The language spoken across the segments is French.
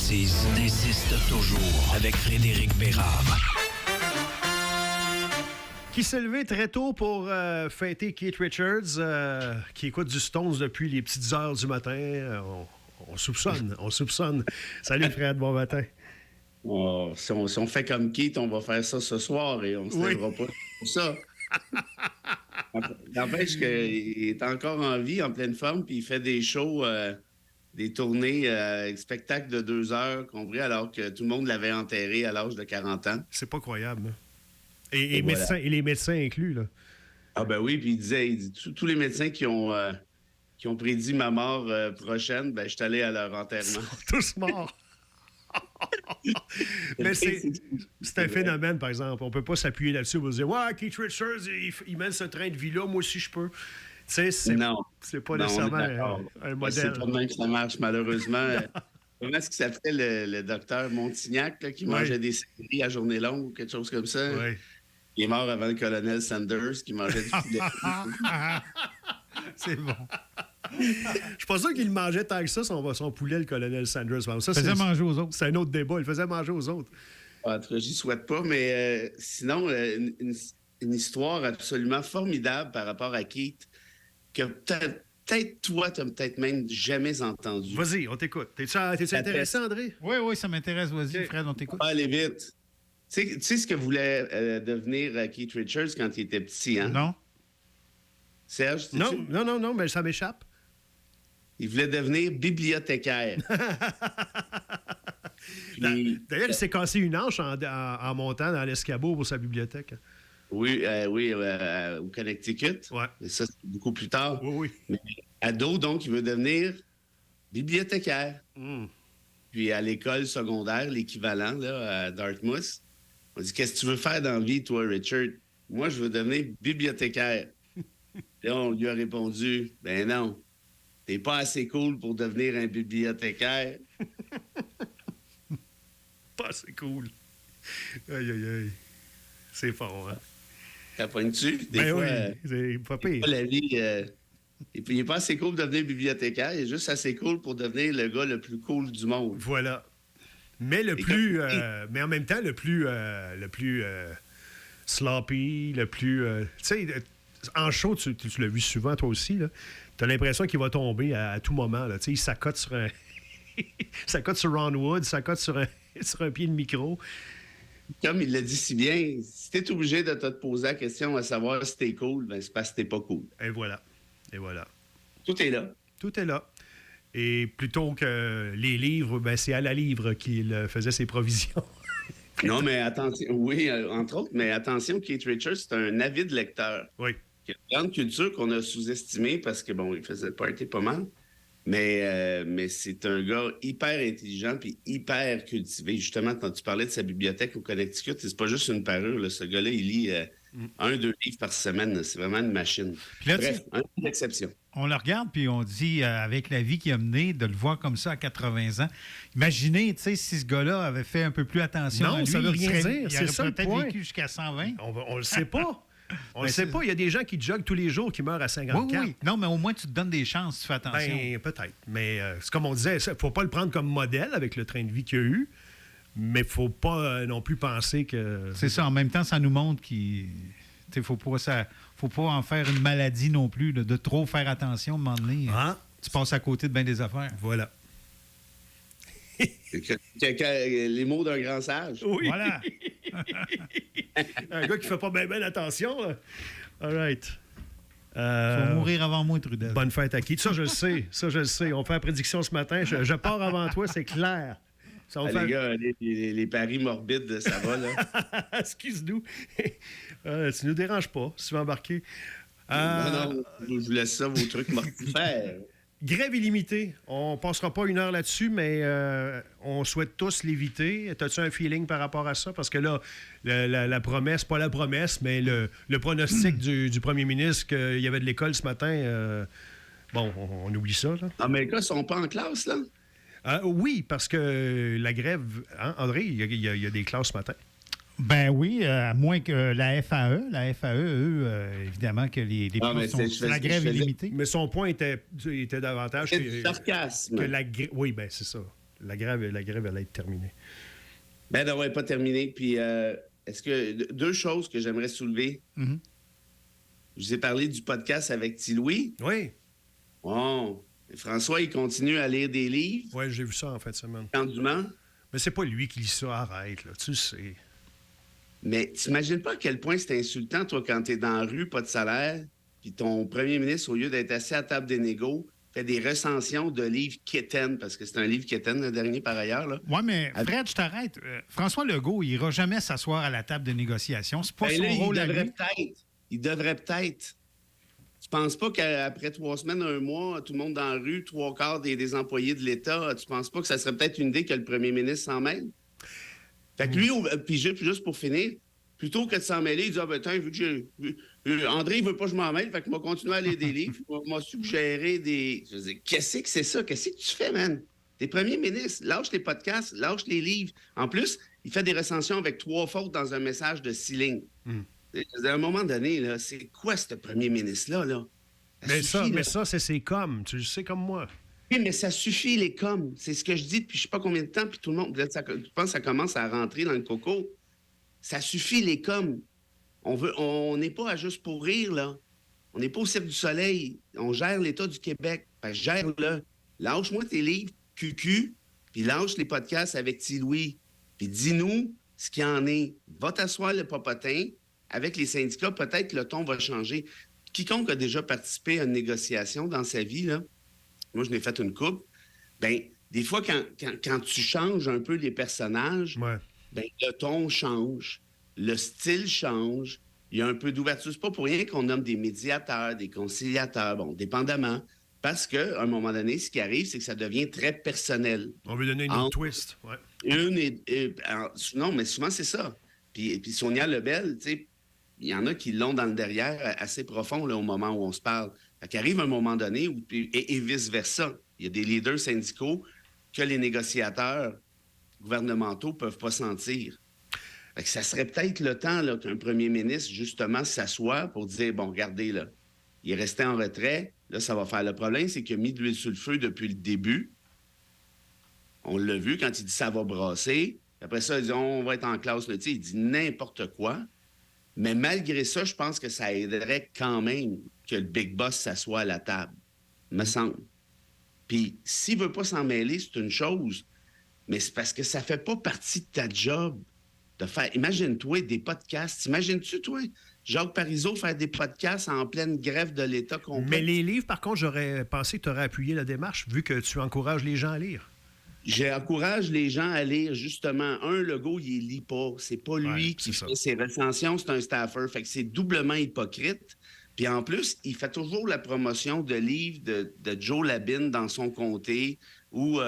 précise insiste toujours avec Frédéric Bérard. Qui s'est levé très tôt pour fêter Keith Richards, qui écoute du Stones depuis les petites heures du matin. On soupçonne. Salut Fred, bon matin. Oh, si on fait comme Keith, on va faire ça ce soir et on ne se lèvera pas pour ça. N'empêche qu'il est encore en vie, en pleine forme, puis il fait des shows, des tournées, spectacles de 2 heures, compris, alors que tout le monde l'avait enterré à l'âge de 40 ans. C'est pas croyable. Hein? Et voilà. Les médecins inclus, là. Ah ben oui, puis il dit tous les médecins qui ont prédit ma mort prochaine, ben je suis allé à leur enterrement. Ils sont tous morts. Mais c'est un phénomène, par exemple. On peut pas s'appuyer là-dessus pour dire « Ouais, Keith Richards, il mène ce train de vie-là, moi aussi je peux. » Tu sais, c'est pas nécessairement un modèle. C'est pas de même que ça marche, malheureusement. Comment est-ce qu'il s'appelait le docteur Montignac là, qui mangeait des céleris à journée longue ou quelque chose comme ça? Oui. Il est mort avant le colonel Sanders qui mangeait du poulet. C'est bon. Je suis pas sûr qu'il mangeait tant que ça, son poulet, le colonel Sanders. Ça, il faisait manger aux autres. C'est un autre débat. Il faisait manger aux autres. En tout cas, j'y souhaite pas, mais sinon, une histoire absolument formidable par rapport à Keith que peut-être toi, tu n'as peut-être même jamais entendu. Vas-y, on t'écoute. T'es-tu intéressé, André? Oui, ça m'intéresse. Vas-y, okay. Fred, on t'écoute. Allez vite. Tu sais ce que voulait devenir Keith Richards quand il était petit, hein? Non. Serge, Non, mais ça m'échappe. Il voulait devenir bibliothécaire. D'ailleurs, il s'est cassé une hanche en montant dans l'escabeau pour sa bibliothèque. Oui, au Connecticut. Ouais. Mais ça, c'est beaucoup plus tard. Oui. Mais ado, donc, il veut devenir bibliothécaire. Mm. Puis à l'école secondaire, l'équivalent, là, à Dartmouth, on dit « Qu'est-ce que tu veux faire dans la vie, toi, Richard? » « Moi, je veux devenir bibliothécaire. » Et on lui a répondu « Ben non, t'es pas assez cool pour devenir un bibliothécaire. » Pas assez cool. Aïe. C'est fort, hein? Capognes-tu? Des fois, oui, c'est pas pire. La vie, il n'est pas assez cool pour devenir bibliothécaire, il est juste assez cool pour devenir le gars le plus cool du monde. Voilà. Mais mais en même temps, le plus sloppy, le plus... tu sais, en show, tu l'as vu souvent, toi aussi, tu as l'impression qu'il va tomber à tout moment. Là. Il s'accote sur un... s'accote sur Ron Wood, s'accote sur un pied de micro. Comme il l'a dit si bien, si t'es obligé de te poser la question à savoir si t'es cool, ben c'est parce que t'es pas cool. Et voilà. Tout est là. Tout est là. Et plutôt que les livres, ben c'est à la livre qu'il faisait ses provisions. Non, mais attention, oui, entre autres, mais attention, Keith Richards, c'est un avide lecteur. Oui. Il y a une grande culture qu'on a sous-estimée parce que, bon, il faisait party pas mal. Mais c'est un gars hyper intelligent puis hyper cultivé. Justement, quand tu parlais de sa bibliothèque au Connecticut, c'est pas juste une parure. Là. Ce gars-là, il lit 1-2 livres par semaine. Là. C'est vraiment une machine. Là, bref, une exception. On le regarde puis on dit, avec la vie qu'il a menée, de le voir comme ça à 80 ans. Imaginez, tu sais, si ce gars-là avait fait un peu plus attention à lui, ça veut rien dire. Il c'est aurait ça le peut-être point. vécu jusqu'à 120. On le sait pas. On le sait pas. Il y a des gens qui joguent tous les jours qui meurent à 54. Oui. Non, mais au moins, tu te donnes des chances, tu fais attention. Ben, peut-être. Mais c'est comme on disait, il ne faut pas le prendre comme modèle avec le train de vie qu'il y a eu, mais il ne faut pas non plus penser que... C'est ça. En même temps, ça nous montre qu'il... Il ne faut pas en faire une maladie non plus, de trop faire attention à un moment donné. Tu passes à côté de bien des affaires. Voilà. Les mots d'un grand sage. Oui. Voilà. Un gars qui fait pas bien attention. Là. All right. Tu vas mourir avant moi, Trudel. Bonne fête à qui? Ça, je le sais. On fait la prédiction ce matin. Je pars avant toi, c'est clair. Ça les gars, les paris morbides, ça va, là. Excuse-nous. Tu nous déranges pas si tu veux embarquer. Non, je vous laisse ça, vos trucs mortifères. Grève illimitée. On ne passera pas 1 heure là-dessus, mais on souhaite tous l'éviter. As-tu un feeling par rapport à ça? Parce que là, la promesse, pas la promesse, mais le pronostic du premier ministre qu'il y avait de l'école ce matin, on oublie ça. Là. Ah, mais les gars, ils sont pas en classe, là? Oui, parce que la grève... Hein, André, il y a des classes ce matin. Ben oui, à moins que la FAE. La FAE, eux, évidemment, que les profs sont la grève illimitée. Mais son point était davantage c'est du sarcasme. Oui, ben c'est ça. la grève allait être terminée. Ben non, ouais, pas terminé. Puis, est-ce que... Deux choses que j'aimerais soulever. Mhm. Je vous ai parlé du podcast avec T-Louis. Oui. Bon. François, il continue à lire des livres. Oui, j'ai vu ça en fin de semaine. Étendument. Mais c'est pas lui qui lit ça, arrête, là, tu le sais. Mais t'imagines pas à quel point c'est insultant, toi, quand t'es dans la rue, pas de salaire, puis ton premier ministre, au lieu d'être assis à table des négos, fait des recensions de livres quétaines, parce que c'est un livre quétaine, le dernier par ailleurs. Là. Oui, mais Fred, je t'arrête. François Legault, il ira jamais s'asseoir à la table de négociation. C'est pas Ben son là, rôle à lui. Il devrait peut-être. Tu penses pas qu'après 3 semaines, 1 mois, tout le monde dans la rue, 3/4 des employés de l'État, tu penses pas que ça serait peut-être une idée que le premier ministre s'en mêle? Fait que lui, puis juste pour finir, plutôt que de s'en mêler, il dit « Ah ben attends, vu que André, il veut pas que je m'en mêle, fait qu'il m'a continué à lire des livres, il m'a suggéré des... » Je dis « Qu'est-ce que c'est ça? Qu'est-ce que tu fais, man? T'es premier ministre, lâche les podcasts, lâche les livres. En plus, il fait des recensions avec 3 fautes dans un message de 6 lignes. À un moment donné, là, c'est quoi ce premier ministre-là? Là? Mais suffit, ça, c'est ses coms. Tu le sais comme moi. Oui, mais ça suffit, les coms. C'est ce que je dis depuis je sais pas combien de temps, puis tout le monde, je pense que ça commence à rentrer dans le coco. Ça suffit, les coms. On n'est pas à juste pour rire, là. On n'est pas au Cirque du Soleil. On gère l'État du Québec. Fait que gère-le. Lâche-moi tes livres, cucu, puis lâche les podcasts avec T-Louis. Puis dis-nous ce qu'il y en est. Va t'asseoir le popotin. Avec les syndicats, peut-être que le ton va changer. Quiconque a déjà participé à une négociation dans sa vie, là, moi, je n'ai fait une couple. Bien, des fois, quand tu changes un peu les personnages, Ouais. bien, le ton change, le style change, il y a un peu d'ouverture. C'est pas pour rien qu'on nomme des médiateurs, des conciliateurs, bon, dépendamment. Parce qu'à un moment donné, ce qui arrive, c'est que ça devient très personnel. On veut donner une autre twist. Ouais. Non, mais souvent, c'est ça. Puis Sonia Lebel, tu sais, il y en a qui l'ont dans le derrière assez profond là, au moment où on se parle. Fait qu'arrive un moment donné, et vice-versa. Il y a des leaders syndicaux que les négociateurs gouvernementaux ne peuvent pas sentir. Fait que ça serait peut-être le temps là, qu'un premier ministre, justement, s'assoie pour dire, bon, regardez, là, il est resté en retrait, là, ça va faire. Le problème, c'est qu'il a mis de l'huile sur le feu depuis le début. On l'a vu quand il dit ça va brasser. Après ça, il dit, on va être en classe, là, il dit n'importe quoi. Mais malgré ça, je pense que ça aiderait quand même que le big boss s'assoie à la table, me semble. Puis, s'il ne veut pas s'en mêler, c'est une chose, mais c'est parce que ça ne fait pas partie de ta job de faire... Imagine-toi des podcasts. Imagines-tu, toi, Jacques Parizeau faire des podcasts en pleine grève de l'État complet? Mais les livres, par contre, j'aurais pensé que tu aurais appuyé la démarche, vu que tu encourages les gens à lire. J'encourage les gens à lire, justement. Legault, il lit pas. C'est pas lui qui fait ses recensions, c'est un staffer. Fait que c'est doublement hypocrite. Puis en plus, il fait toujours la promotion de livres de Joe Labine dans son comté ou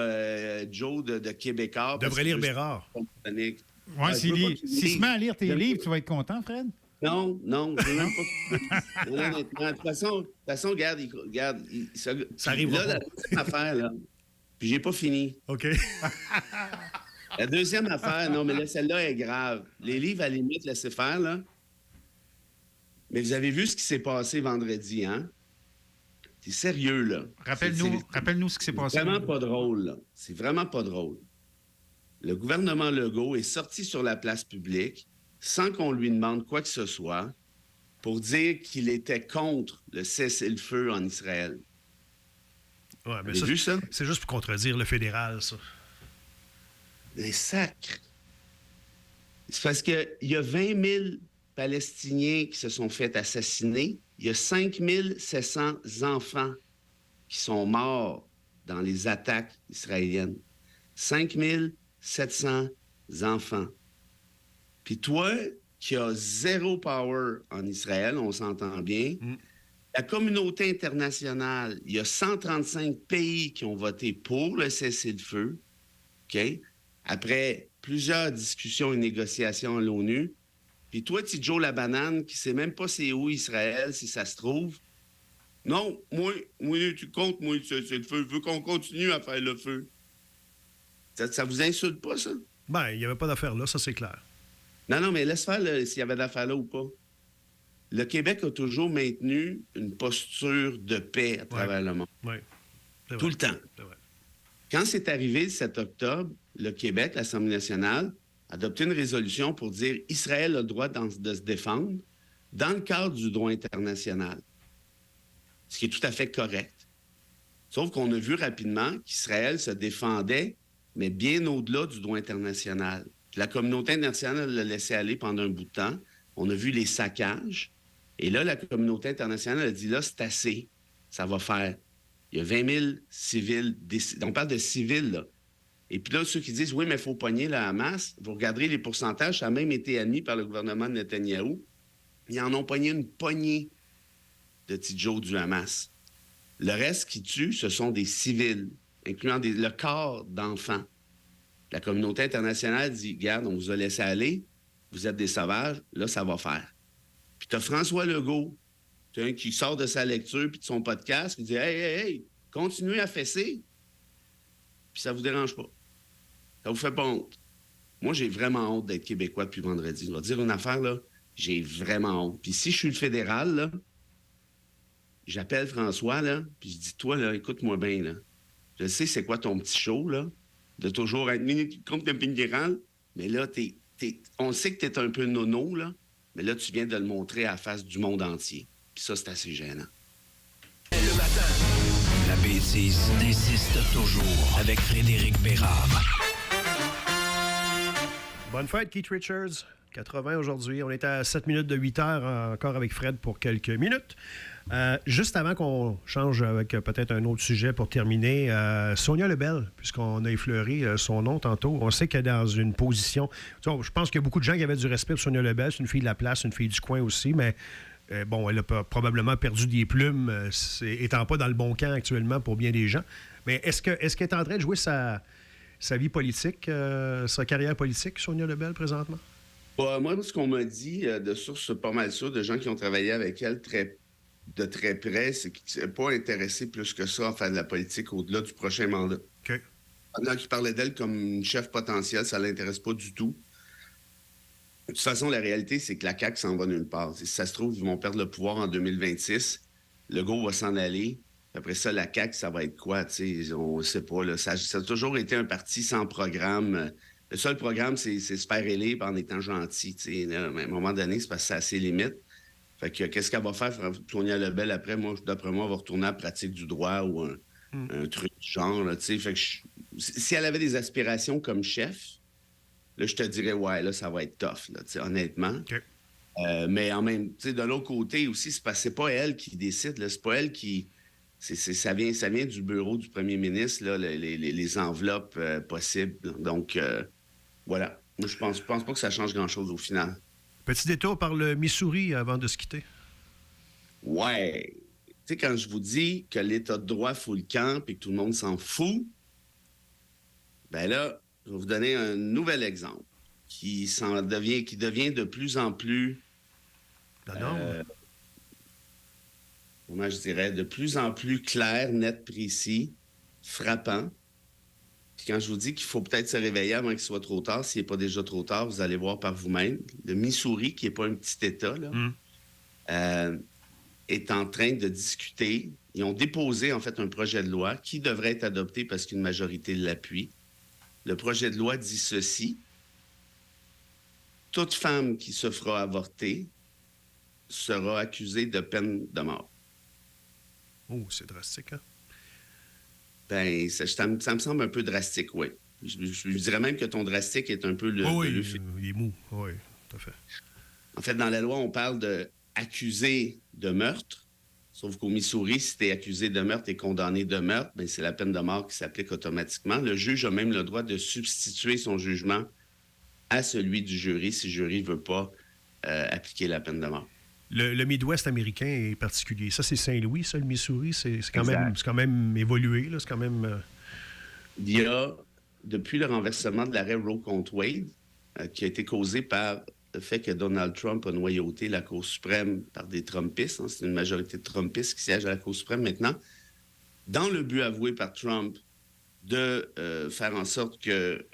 Joe de Québécois. Devrait lire Bérard. Oui, s'il se met à lire tes livres, tu vas être content, Fred? Non, je veux même pas. De toute façon, regarde, ça arrivera. Là, la deuxième affaire, là. Puis j'ai pas fini. OK. La deuxième affaire, non, mais là, celle-là est grave. Les livres, à la limite, laissez faire, là. Mais vous avez vu ce qui s'est passé vendredi, hein? C'est sérieux, là. Rappelle-nous ce qui s'est passé. C'est vraiment pas drôle, là. C'est vraiment pas drôle. Le gouvernement Legault est sorti sur la place publique sans qu'on lui demande quoi que ce soit pour dire qu'il était contre le cessez-le-feu en Israël. Ouais, mais Vous avez vu ça? C'est juste pour contredire le fédéral, ça. Des sacres. C'est parce qu'il y a 20 000 Palestiniens qui se sont fait assassiner. Il y a 5 700 enfants qui sont morts dans les attaques israéliennes. 5 700 enfants. Puis toi, qui as zéro power en Israël, on s'entend bien, la communauté internationale, il y a 135 pays qui ont voté pour le cessez-le-feu, OK? Après plusieurs discussions et négociations à l'ONU. Puis toi, petit Joe la banane, qui ne sait même pas c'est où Israël, si ça se trouve. Non, moi tu comptes, moi, c'est le feu. Je veux qu'on continue à faire le feu. Ça vous insulte pas, ça? Ben, il n'y avait pas d'affaire là, ça c'est clair. Non, mais laisse faire s'il y avait d'affaires là ou pas. Le Québec a toujours maintenu une posture de paix à travers le monde. Oui. Tout le temps. C'est vrai. Quand c'est arrivé le 7 octobre, le Québec, l'Assemblée nationale, a adopté une résolution pour dire Israël a le droit de se défendre dans le cadre du droit international. Ce qui est tout à fait correct. Sauf qu'on a vu rapidement qu'Israël se défendait, mais bien au-delà du droit international. La communauté internationale l'a laissé aller pendant un bout de temps. On a vu les saccages. Et là, la communauté internationale a dit, là, c'est assez. Ça va faire. Il y a 20 000 civils. On parle de civils, là. Et puis là, ceux qui disent, oui, mais il faut pogner la Hamas, vous regarderez les pourcentages, ça a même été admis par le gouvernement de Netanyahou. Ils en ont pogné une poignée de petits Joe du Hamas. Le reste qui tue, ce sont des civils, incluant le corps d'enfants. La communauté internationale dit, regarde, on vous a laissé aller, vous êtes des sauvages, là, ça va faire. Puis tu as François Legault, qui sort de sa lecture puis de son podcast, qui dit, hey, continuez à fesser, puis ça vous dérange pas. Ça vous fait pas honte. Moi, j'ai vraiment honte d'être Québécois depuis vendredi. Je vais te dire une affaire, là, j'ai vraiment honte. Puis si je suis le fédéral, là, j'appelle François, là, puis je dis, toi, là, écoute-moi bien, là. Je sais c'est quoi ton petit show, là, de toujours être contre le fédéral, mais là, on sait que t'es un peu nono, là, mais là, tu viens de le montrer à la face du monde entier. Puis ça, c'est assez gênant. Le matin, la bêtise insiste toujours avec Frédéric Bérard. Bonne fête, Keith Richards. 80 aujourd'hui. On est à 7 minutes de 8 heures, encore avec Fred pour quelques minutes. Juste avant qu'on change avec peut-être un autre sujet pour terminer, Sonia Lebel, puisqu'on a effleuré son nom tantôt, on sait qu'elle est dans une position... Je pense qu'il y a beaucoup de gens qui avaient du respect pour Sonia Lebel. C'est une fille de la place, une fille du coin aussi, mais bon, elle a probablement perdu des plumes, étant pas dans le bon camp actuellement pour bien des gens. Mais est-ce qu'elle est en train de jouer sa vie politique, sa carrière politique, Sonia Lebel, présentement? Moi, ce qu'on m'a dit de sources pas mal sûres, de gens qui ont travaillé avec elle de très près, c'est qu'elle n'est pas intéressée plus que ça à faire de la politique au-delà du prochain mandat. OK. Pendant qu'il parlait d'elle comme une chef potentielle, ça ne l'intéresse pas du tout. De toute façon, la réalité, c'est que la CAQ s'en va nulle part. Si ça se trouve, ils vont perdre le pouvoir en 2026. Legault va s'en aller. Après ça, la CAQ, ça va être quoi? On ne sait pas. Là. Ça a toujours été un parti sans programme. Le seul programme, c'est se faire élire en étant gentil. Là, à un moment donné, c'est parce que c'est à ses limites. Fait que qu'est-ce qu'elle va faire, Sonia Lebel, après? D'après moi, elle va retourner à la pratique du droit ou un truc du genre. Là, fait que si elle avait des aspirations comme chef, là, je te dirais, ouais, là, ça va être tough, là, honnêtement. Okay. Mais en même, de l'autre côté aussi, c'est pas elle qui décide. Là, c'est pas elle qui... ça vient du bureau du premier ministre, là, les enveloppes possibles. Donc, voilà. Moi, je pense pas que ça change grand-chose au final. Petit détour par le Missouri avant de se quitter. Ouais. Tu sais, quand je vous dis que l'État de droit fout le camp et que tout le monde s'en fout, ben là, je vais vous donner un nouvel exemple qui devient de plus en plus... comment je dirais, de plus en plus clair, net, précis, frappant. Puis quand je vous dis qu'il faut peut-être se réveiller avant qu'il soit trop tard, s'il n'est pas déjà trop tard, vous allez voir par vous-même. Le Missouri, qui n'est pas un petit État, là, est en train de discuter. Ils ont déposé, en fait, un projet de loi qui devrait être adopté parce qu'une majorité l'appuie. Le projet de loi dit ceci. Toute femme qui se fera avorter sera accusée de peine de mort. Oh, c'est drastique, hein? Ben, ça me semble un peu drastique, oui. Je dirais même que ton drastique est un peu le... oui, il est mou. Oui, tout à fait. En fait, dans la loi, on parle d'accusé de meurtre. Sauf qu'au Missouri, si tu es accusé de meurtre et condamné de meurtre, ben, c'est la peine de mort qui s'applique automatiquement. Le juge a même le droit de substituer son jugement à celui du jury si le jury ne veut pas appliquer la peine de mort. Le Midwest américain est particulier. Ça, c'est Saint-Louis, ça, le Missouri. C'est quand même évolué. Là. C'est quand même... Il y a, depuis le renversement de l'arrêt Roe contre Wade, qui a été causé par le fait que Donald Trump a noyauté la Cour suprême par des Trumpistes. Hein, c'est une majorité de Trumpistes qui siègent à la Cour suprême maintenant. Dans le but avoué par Trump de faire en sorte que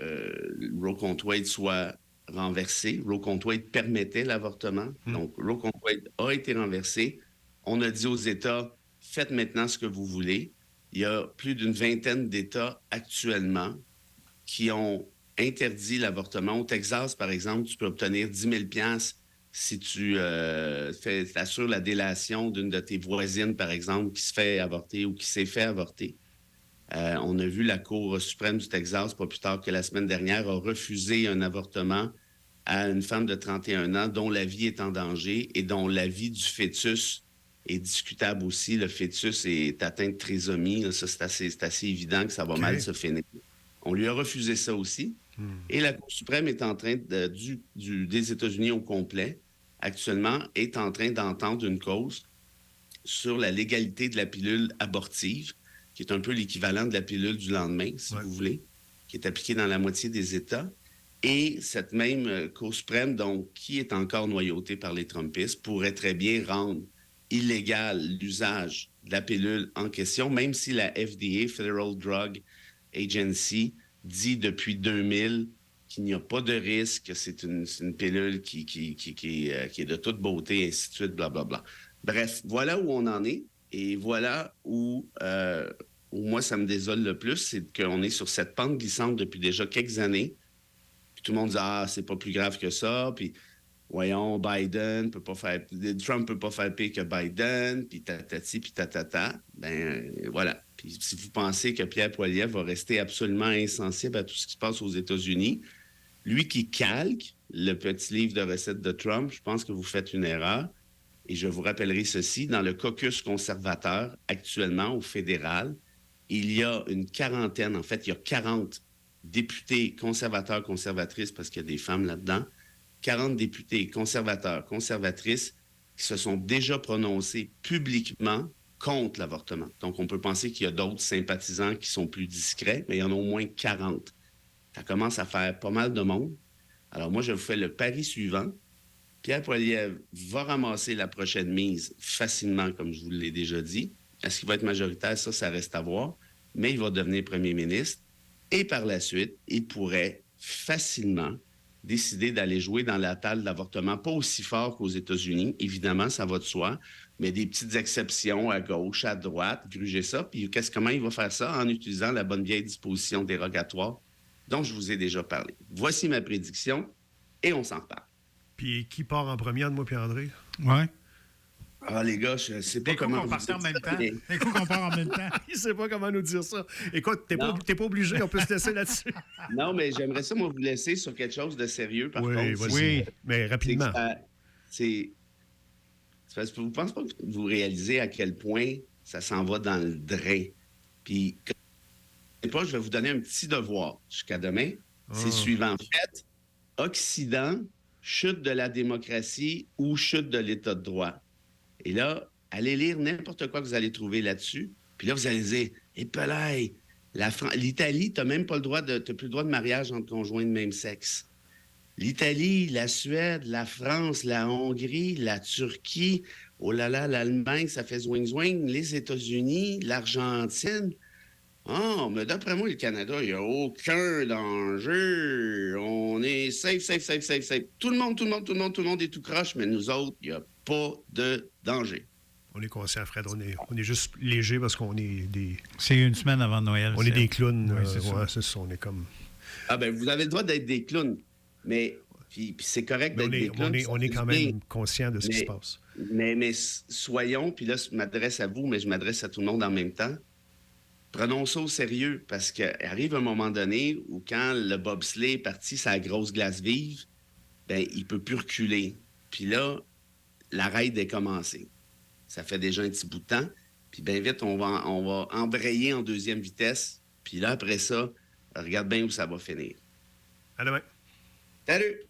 Roe contre Wade soit renversé. Roe contre Wade permettait l'avortement. Donc, Roe contre Wade a été renversé. On a dit aux États, faites maintenant ce que vous voulez. il y a plus d'une vingtaine d'États actuellement qui ont interdit l'avortement. Au Texas, par exemple, tu peux obtenir 10 000 $ si tu assures la délation d'une de tes voisines, par exemple, qui se fait avorter ou qui s'est fait avorter. On a vu la Cour suprême du Texas, pas plus tard que la semaine dernière, a refusé un avortement à une femme de 31 ans dont la vie est en danger et dont la vie du fœtus est discutable aussi. Le fœtus est atteint de trisomie. Là, ça, c'est assez évident que ça va mal se finir. On lui a refusé ça aussi. Et la Cour suprême est en train, des États-Unis au complet, actuellement, est en train d'entendre une cause sur la légalité de la pilule abortive, qui est un peu l'équivalent de la pilule du lendemain, si vous voulez, qui est appliquée dans la moitié des États. Et cette même Cour suprême, donc, qui est encore noyautée par les Trumpistes, pourrait très bien rendre illégal l'usage de la pilule en question, même si la FDA, Federal Drug Agency, dit depuis 2000 qu'il n'y a pas de risque, que c'est une pilule qui est de toute beauté, et ainsi de suite, blablabla. Bref, voilà où on en est. Et voilà où moi, ça me désole le plus, c'est qu'on est sur cette pente glissante depuis déjà quelques années. Puis tout le monde dit « Ah, c'est pas plus grave que ça. » Puis voyons, Trump peut pas faire pire que Biden, puis tatati, puis tatata. Ben voilà. Puis si vous pensez que Pierre Poilievre va rester absolument insensible à tout ce qui se passe aux États-Unis, lui qui calque le petit livre de recettes de Trump, je pense que vous faites une erreur. Et je vous rappellerai ceci, dans le caucus conservateur, actuellement, au fédéral, il y a une quarantaine, en fait, il y a 40 députés conservateurs, conservatrices, parce qu'il y a des femmes là-dedans, 40 députés conservateurs, conservatrices qui se sont déjà prononcés publiquement contre l'avortement. Donc, on peut penser qu'il y a d'autres sympathisants qui sont plus discrets, mais il y en a au moins 40. Ça commence à faire pas mal de monde. Alors, moi, je vous fais le pari suivant. Pierre Poilievre va ramasser la prochaine mise facilement, comme je vous l'ai déjà dit. Est-ce qu'il va être majoritaire? Ça reste à voir. Mais il va devenir premier ministre. Et par la suite, il pourrait facilement décider d'aller jouer dans la table de l'avortement, pas aussi fort qu'aux États-Unis. Évidemment, ça va de soi, mais des petites exceptions à gauche, à droite, gruger ça. Puis comment il va faire ça? En utilisant la bonne vieille disposition dérogatoire dont je vous ai déjà parlé. Voici ma prédiction et on s'en reparle. Puis qui part en premier de moi puis André? Ouais. Ah, les gars, je sais pas comment on part en même temps. Des coups qu'on part en même temps. Il sait pas comment nous dire ça. Écoute, t'es pas obligé, on peut se laisser là-dessus. Non, mais j'aimerais ça, moi, vous laisser sur quelque chose de sérieux, par contre. Oui, mais rapidement. C'est parce que vous ne pensez pas que vous réalisez à quel point ça s'en va dans le drain. Puis, je vais vous donner un petit devoir jusqu'à demain. C'est suivant. Fait, Occident, chute de la démocratie ou chute de l'État de droit. Et là, allez lire n'importe quoi que vous allez trouver là-dessus. Puis là, vous allez dire, Épelaye, l'Italie, tu n'as même pas le droit t'as plus le droit de mariage entre conjoints de même sexe. L'Italie, la Suède, la France, la Hongrie, la Turquie, oh là là, l'Allemagne, ça fait zwing-zwing, les États-Unis, l'Argentine. Ah, mais d'après moi, le Canada, il n'y a aucun danger. On est safe. Tout le monde est tout croche, mais nous autres, il n'y a pas de danger. On est conscient, Fred. On est juste léger parce qu'on est des... C'est une semaine avant Noël. On est des clowns. Oui, c'est ça. On est comme... Ah ben, vous avez le droit d'être des clowns, mais... Puis c'est correct d'être des clowns. On est quand même conscient de ce qui se passe. Mais soyons, puis là, je m'adresse à vous, mais je m'adresse à tout le monde en même temps. Prenons ça au sérieux, parce qu'arrive un moment donné où quand le bobsleigh est parti sur la grosse glace vive, ben il ne peut plus reculer. Puis là, la raid est commencée. Ça fait déjà un petit bout de temps. Puis bien vite, on va embrayer en deuxième vitesse. Puis là, après ça, regarde bien où ça va finir. À demain. Salut!